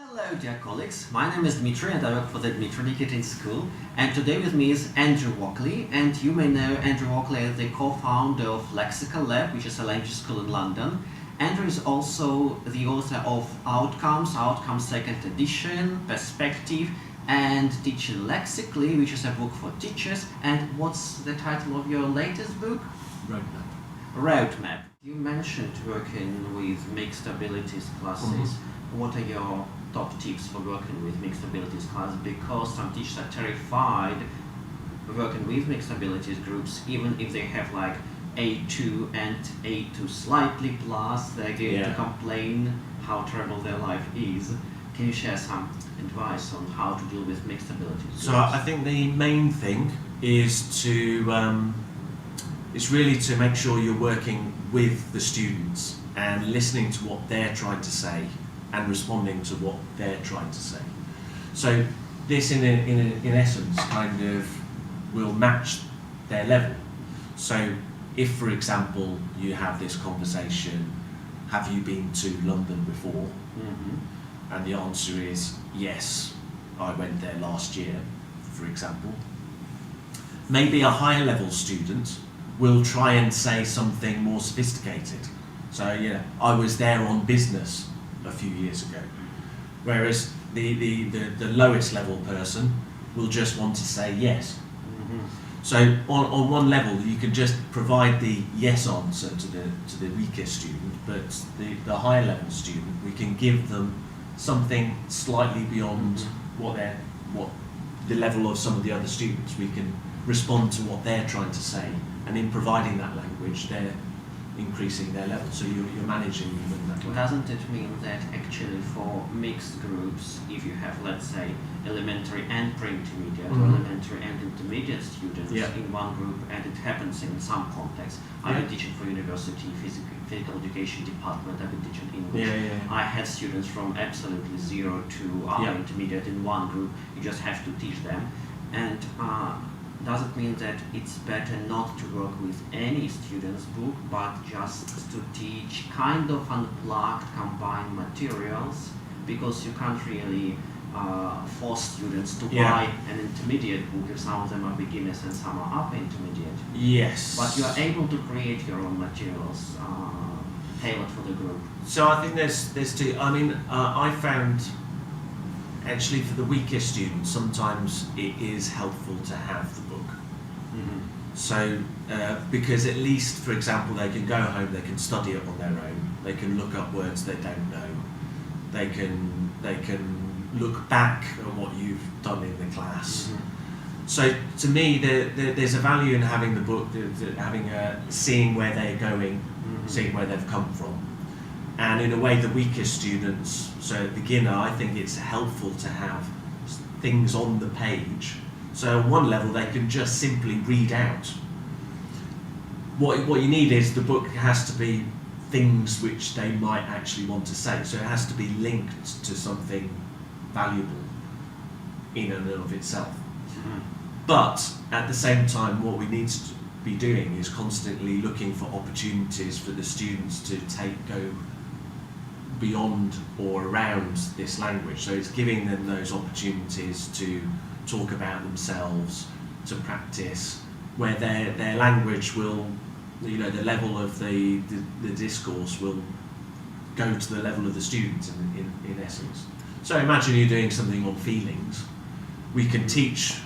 Hello dear colleagues, my name is Dmitry and I work for the Dmytry Nikitin School, and today with me is Andrew Walkley, and you may know Andrew Walkley as the co-founder of Lexical Lab, which is a language school in London. Andrew is also the author of Outcomes 2nd edition, Perspective, and Teaching Lexically, which is a book for teachers. And what's the title of your latest book? Roadmap. You mentioned working with mixed abilities classes. What are your top tips for working with mixed abilities classes? Because some teachers are terrified working with mixed abilities groups, even if they have like A2 and A2 slightly plus, they're going to complain how terrible their life is. Can you share some advice on how to deal with mixed abilities groups? So I think the main thing is to it's really to make sure you're working with the students and listening to what they're trying to say and responding to what they're trying to say. So this in essence kind of will match their level. So if, for example, you have this conversation, have you been to London before? And the answer is yes, I went there last year, for example. Maybe a higher level student will try and say something more sophisticated. So I was there on business a few years ago. Whereas the lowest level person will just want to say yes. So on one level you can just provide the yes answer to the weaker student, but the higher level student, we can give them something slightly beyond what the level of some of the other students. We can respond to what they're trying to say, and in providing that language they're increasing their level, so you're managing them in that way. Doesn't it mean that actually for mixed groups, if you have, let's say, elementary and pre-intermediate, or elementary and intermediate students in one group, and it happens in some context. I've been teaching for university physical education department, I've been teaching English. I had students from absolutely zero to upper intermediate in one group. You just have to teach them. And does it mean that it's better not to work with any student's book, but just to teach kind of unplugged, combined materials? Because you can't really force students to buy an intermediate book if some of them are beginners and some are upper intermediate. Yes. But you are able to create your own materials tailored for the group. So I think there's two. I mean, I found actually for the weaker students, sometimes it is helpful to have the book. So, because at least, for example, they can go home, they can study it on their own, they can look up words they don't know, they can look back at what you've done in the class. So to me, there's a value in having the book, seeing where they're going, seeing where they've come from. And in a way, the weaker students, so a beginner, I think it's helpful to have things on the page. So on one level, they can just simply read out. What you need is the book has to be things which they might actually want to say. So it has to be linked to something valuable in and of itself. But at the same time, what we need to be doing is constantly looking for opportunities for the students to go beyond or around this language. So it's giving them those opportunities to talk about themselves, to practice, where their language will, the level of the discourse will go to the level of the students in essence. So imagine you're doing something on feelings. We can teach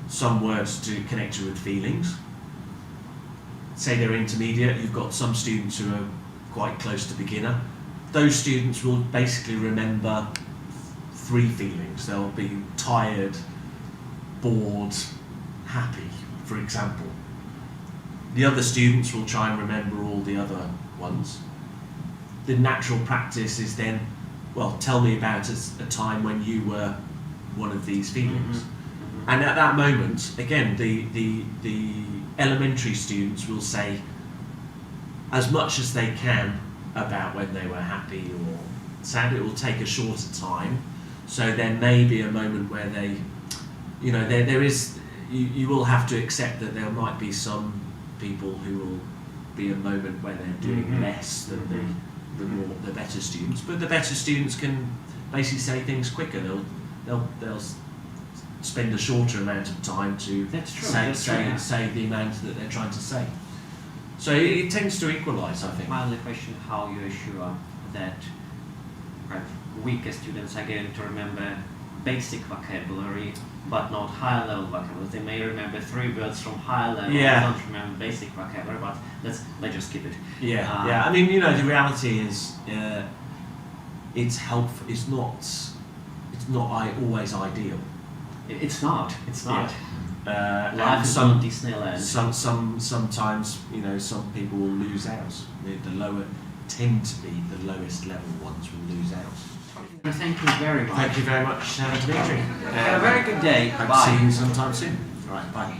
some words to connect you with feelings. Say they're intermediate, you've got some students who are quite close to beginner. Those students will basically remember 3 feelings. They'll be tired, bored, happy, for example. The other students will try and remember all the other ones. The natural practice is then, well, tell me about a time when you were one of these feelings. And at that moment, again, the elementary students will say as much as they can about when they were happy or sad. It will take a shorter time, so there may be a moment where they, there is, you will have to accept that there might be some people who will be a moment where they're doing less than the better students, but the better students can basically say things quicker. They'll spend a shorter amount of time to say the amount that they're trying to say. So it tends to equalise, I think. My only question: how you assure that weaker students are going to remember basic vocabulary, but not higher level vocabulary? They may remember 3 words from higher level, Yeah. they don't remember basic vocabulary, but let's just keep it. Yeah, yeah. I mean, you know, the reality is, it's helpful. It's not always ideal. It's not. And Life is not Disneyland. Sometimes, you know, some people will lose out. The lower tend to be the lowest level ones will lose out. Thank you very much. Thank you very much, Dimitri. Have a very good day. Hope Bye. to see you sometime soon. All right, bye.